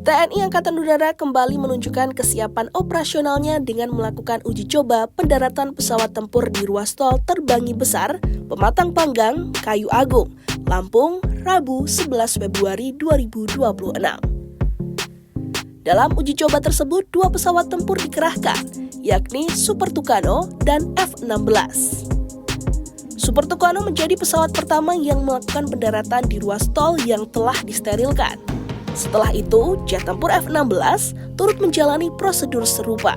TNI Angkatan Udara kembali menunjukkan kesiapan operasionalnya dengan melakukan uji coba pendaratan pesawat tempur di ruas tol Terbangi Besar, Pematang Panggang, Kayu Agung, Lampung, Rabu 11 Februari 2026. Dalam uji coba tersebut, 2 pesawat tempur dikerahkan, yakni Super Tucano dan F-16. Super Tucano menjadi pesawat pertama yang melakukan pendaratan di ruas tol yang telah disterilkan. Setelah itu, jet tempur F-16 turut menjalani prosedur serupa.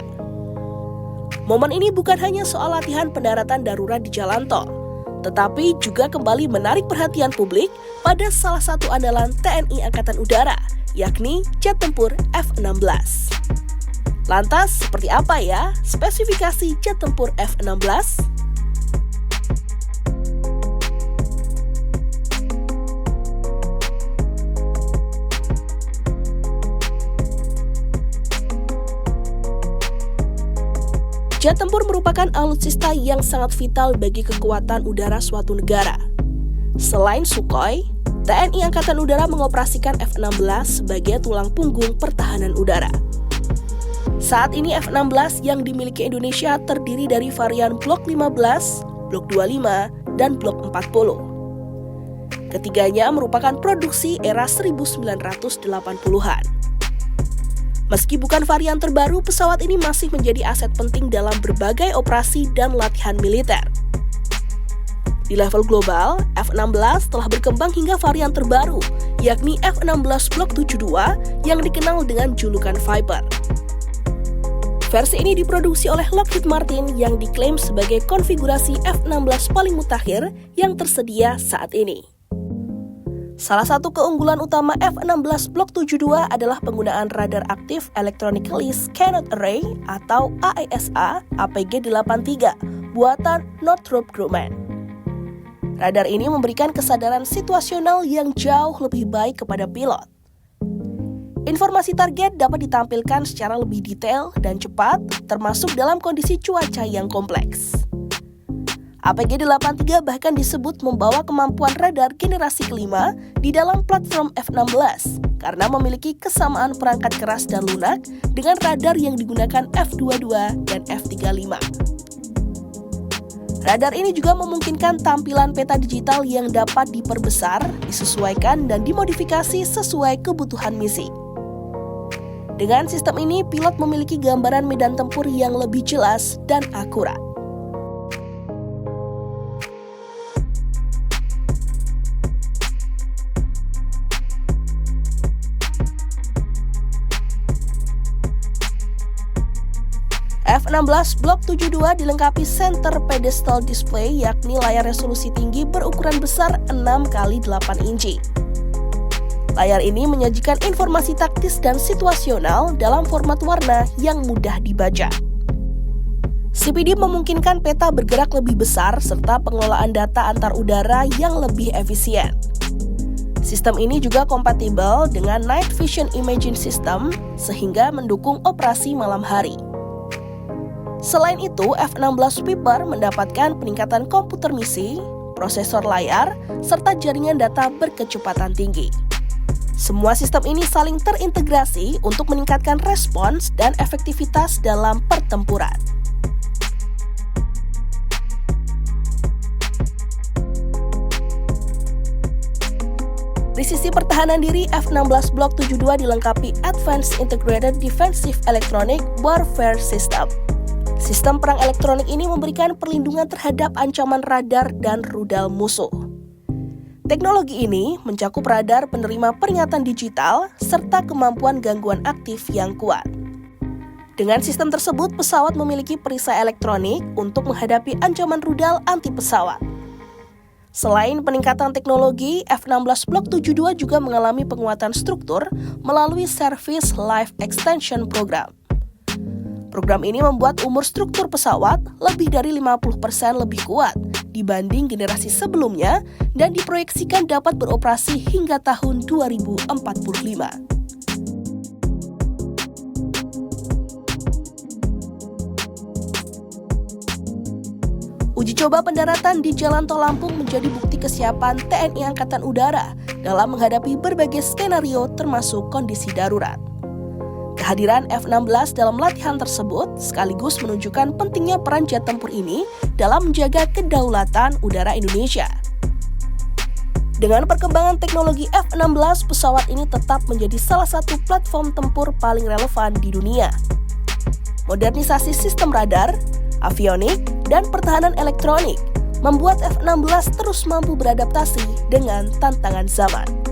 Momen ini bukan hanya soal latihan pendaratan darurat di jalan tol, tetapi juga kembali menarik perhatian publik pada salah satu andalan TNI Angkatan Udara, yakni jet tempur F-16. Lantas, seperti apa ya spesifikasi jet tempur F-16? Jet tempur merupakan alutsista yang sangat vital bagi kekuatan udara suatu negara. Selain Sukhoi, TNI Angkatan Udara mengoperasikan F-16 sebagai tulang punggung pertahanan udara. Saat ini F-16 yang dimiliki Indonesia terdiri dari varian Blok 15, Blok 25, dan Blok 40. Ketiganya merupakan produksi era 1980-an. Meski bukan varian terbaru, pesawat ini masih menjadi aset penting dalam berbagai operasi dan latihan militer. Di level global, F-16 telah berkembang hingga varian terbaru, yakni F-16 Block 72 yang dikenal dengan julukan Viper. Versi ini diproduksi oleh Lockheed Martin yang diklaim sebagai konfigurasi F-16 paling mutakhir yang tersedia saat ini. Salah satu keunggulan utama F-16 Block 72 adalah penggunaan radar aktif Electronically Scanned Array atau AESA APG-83 buatan Northrop Grumman. Radar ini memberikan kesadaran situasional yang jauh lebih baik kepada pilot. Informasi target dapat ditampilkan secara lebih detail dan cepat, termasuk dalam kondisi cuaca yang kompleks. APG-83 bahkan disebut membawa kemampuan radar generasi kelima di dalam platform F-16 karena memiliki kesamaan perangkat keras dan lunak dengan radar yang digunakan F-22 dan F-35. Radar ini juga memungkinkan tampilan peta digital yang dapat diperbesar, disesuaikan, dan dimodifikasi sesuai kebutuhan misi. Dengan sistem ini, pilot memiliki gambaran medan tempur yang lebih jelas dan akurat. F-16 Block 72 dilengkapi center pedestal display, yakni layar resolusi tinggi berukuran besar 6x8 inci. Layar ini menyajikan informasi taktis dan situasional dalam format warna yang mudah dibaca. CPD memungkinkan peta bergerak lebih besar serta pengelolaan data antar udara yang lebih efisien. Sistem ini juga kompatibel dengan Night Vision Imaging System sehingga mendukung operasi malam hari. Selain itu, F-16 Viper mendapatkan peningkatan komputer misi, prosesor layar, serta jaringan data berkecepatan tinggi. Semua sistem ini saling terintegrasi untuk meningkatkan respons dan efektivitas dalam pertempuran. Di sisi pertahanan diri, F-16 Block 72 dilengkapi Advanced Integrated Defensive Electronic Warfare System. Sistem perang elektronik ini memberikan perlindungan terhadap ancaman radar dan rudal musuh. Teknologi ini mencakup radar penerima peringatan digital serta kemampuan gangguan aktif yang kuat. Dengan sistem tersebut, pesawat memiliki perisai elektronik untuk menghadapi ancaman rudal anti pesawat. Selain peningkatan teknologi, F-16 Block 72 juga mengalami penguatan struktur melalui Service Life Extension Program. Program ini membuat umur struktur pesawat lebih dari 50% lebih kuat dibanding generasi sebelumnya dan diproyeksikan dapat beroperasi hingga tahun 2045. Uji coba pendaratan di Jalan Tol Lampung menjadi bukti kesiapan TNI Angkatan Udara dalam menghadapi berbagai skenario termasuk kondisi darurat. Kehadiran F-16 dalam latihan tersebut sekaligus menunjukkan pentingnya peran jet tempur ini dalam menjaga kedaulatan udara Indonesia. Dengan perkembangan teknologi F-16, pesawat ini tetap menjadi salah satu platform tempur paling relevan di dunia. Modernisasi sistem radar, avionik, dan pertahanan elektronik membuat F-16 terus mampu beradaptasi dengan tantangan zaman.